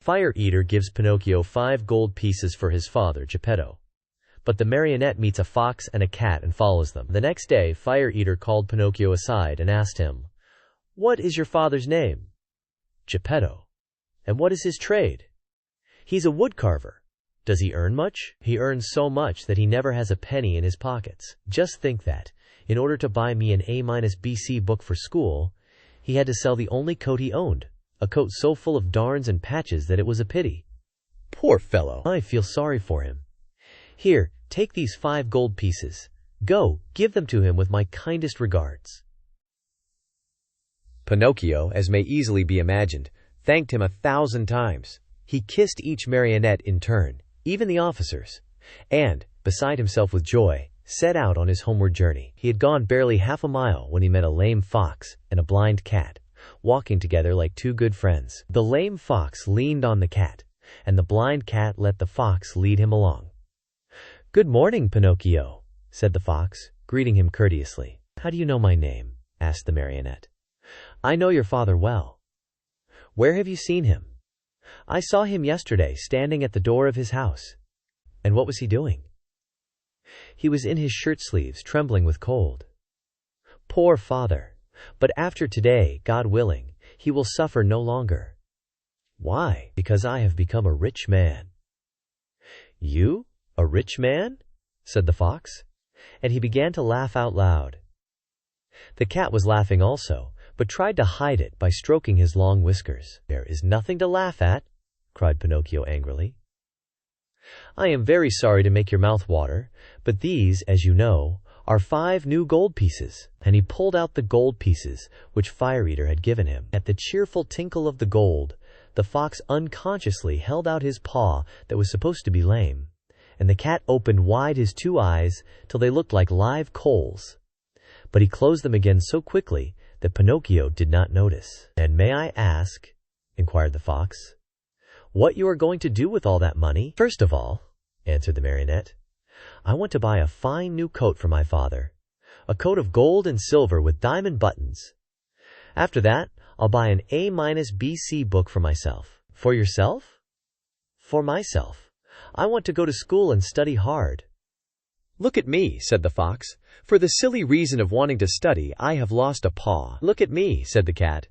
Fire Eater gives Pinocchio 5 gold pieces for his father, Geppetto. But the marionette meets a fox and a cat and follows them. The next day, Fire Eater called Pinocchio aside and asked him, "What is your father's name?" "Geppetto." "And what is his trade?" "He's a woodcarver." "Does he earn much?" "He earns so much that he never has a penny in his pockets. Just think that, in order to buy me an A-BC book for school, he had to sell the only coat he owned, a coat so full of darns and patches that it was a pity. Poor fellow. I feel sorry for him. Here, take these 5 gold pieces. Go, give them to him with my kindest regards." Pinocchio, as may easily be imagined, thanked him 1,000 times. He kissed each marionette in turn, even the officers, and, beside himself with joy, set out on his homeward journey. He had gone barely half a mile when he met a lame fox and a blind cat, walking together like 2 good friends. The lame fox leaned on the cat, and the blind cat let the fox lead him along. "Good morning, Pinocchio," said the fox, greeting him courteously. "How do you know my name?" asked the marionette. "I know your father well." "Where have you seen him?" "I saw him yesterday standing at the door of his house." "And what was he doing?" "He was in his shirt sleeves, trembling with cold." "Poor father! But after today, God willing, he will suffer no longer." "Why?" "Because I have become a rich man." "You? A rich man?" said the fox, and he began to laugh out loud. The cat was laughing also, but tried to hide it by stroking his long whiskers. "There is nothing to laugh at," cried Pinocchio angrily. "I am very sorry to make your mouth water, but these, as you know, are 5 new gold pieces." And he pulled out the gold pieces which Fire Eater had given him. At the cheerful tinkle of the gold, the fox unconsciously held out his paw that was supposed to be lame, and the cat opened wide his 2 eyes till they looked like live coals. But he closed them again so quickly that Pinocchio did not notice. "And may I ask," inquired the fox, "what you are going to do with all that money?" "First of all," answered the marionette, "I want to buy a fine new coat for my father, a coat of gold and silver with diamond buttons. After that, I'll buy an A-BC book for myself." "For yourself?" "For myself. I want to go to school and study hard." "Look at me," said the fox. "For the silly reason of wanting to study, I have lost a paw." "Look at me," said the cat.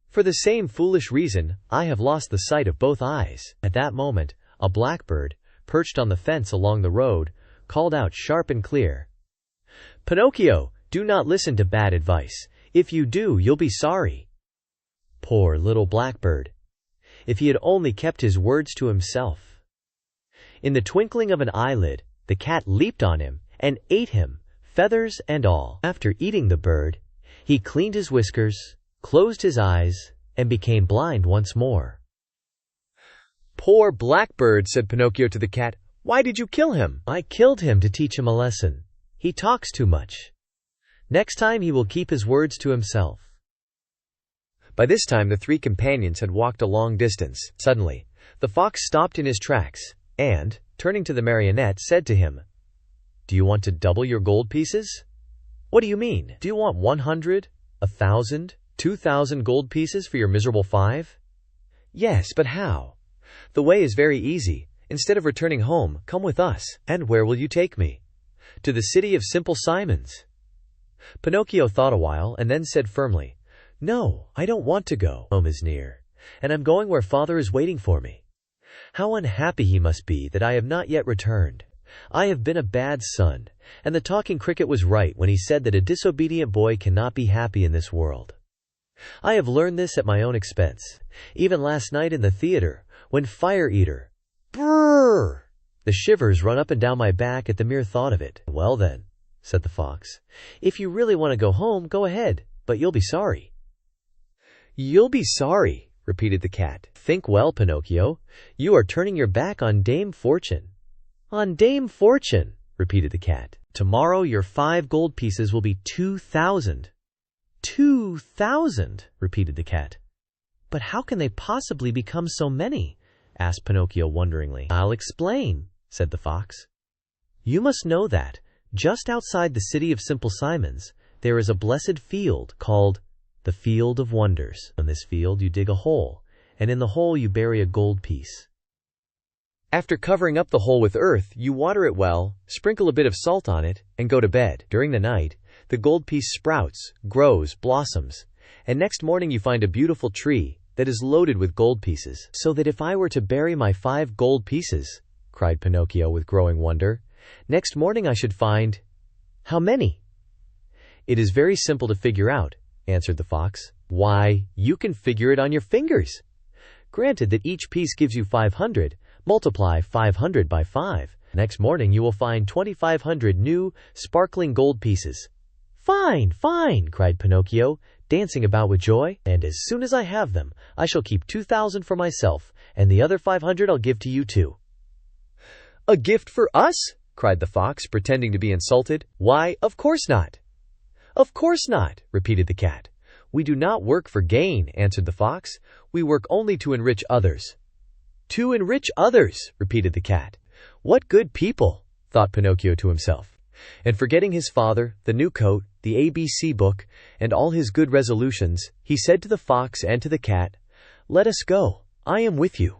"For the same foolish reason, I have lost the sight of both eyes." At that moment, a blackbird, perched on the fence along the road, called out sharp and clear, "Pinocchio, do not listen to bad advice. If you do, you'll be sorry." Poor little blackbird! If he had only kept his words to himself. In the twinkling of an eyelid, the cat leaped on him and ate him, feathers and all. After eating the bird, he cleaned his whiskers, closed his eyes, and became blind once more. "Poor blackbird," said Pinocchio to the cat. "Why did you kill him?" "I killed him to teach him a lesson. He talks too much. Next time he will keep his words to himself." By this time the 3 companions had walked a long distance. Suddenly, the fox stopped in his tracks, and, turning to the marionette, said to him, "Do you want to double your gold pieces?" "What do you mean? Do you want 100, 1,000, 2,000 gold pieces for your miserable 5? "Yes, but how?" "The way is very easy. Instead of returning home, come with us." "And where will you take me?" "To the city of Simple Simons." Pinocchio thought a while and then said firmly, "No, I don't want to go. Home is near, and I'm going where father is waiting for me. How unhappy he must be that I have not yet returned. I have been a bad son, and the talking cricket was right when he said that a disobedient boy cannot be happy in this world. I have learned this at my own expense, even last night in the theater, when Fire Eater, brrr, the shivers run up and down my back at the mere thought of it." "Well then," said the fox, "if you really want to go home, go ahead, but you'll be sorry." "You'll be sorry," repeated the cat. "Think well, Pinocchio. You are turning your back on Dame Fortune." "On Dame Fortune," repeated the cat. "Tomorrow your 5 gold pieces will be 2,000. 2,000, repeated the cat. "But how can they possibly become so many?" asked Pinocchio wonderingly. "I'll explain," said the fox. "You must know that, just outside the city of Simple Simons, there is a blessed field called the Field of Wonders. On this field you dig a hole, and in the hole you bury a gold piece. After covering up the hole with earth, you water it well, sprinkle a bit of salt on it, and go to bed. During the night, the gold piece sprouts, grows, blossoms, and next morning you find a beautiful tree that is loaded with gold pieces. So that if I were to bury my 5 gold pieces, cried Pinocchio with growing wonder, next morning I should find how many? It is very simple to figure out, answered the fox. Why, you can figure it on your fingers. Granted that each piece gives you 500, multiply 500 by 5. Next morning you will find 2,500 new, sparkling gold pieces. Fine, fine, cried Pinocchio, dancing about with joy. And as soon as I have them, I shall keep 2,000 for myself, and the other 500 I'll give to you too. A gift for us? Cried the fox, pretending to be insulted. Why, of course not. Of course not, repeated the cat. We do not work for gain, answered the fox. We work only to enrich others. To enrich others, repeated the cat. What good people, thought Pinocchio to himself. And forgetting his father, the new coat, the ABC book, and all his good resolutions, he said to the fox and to the cat, Let us go. I am with you.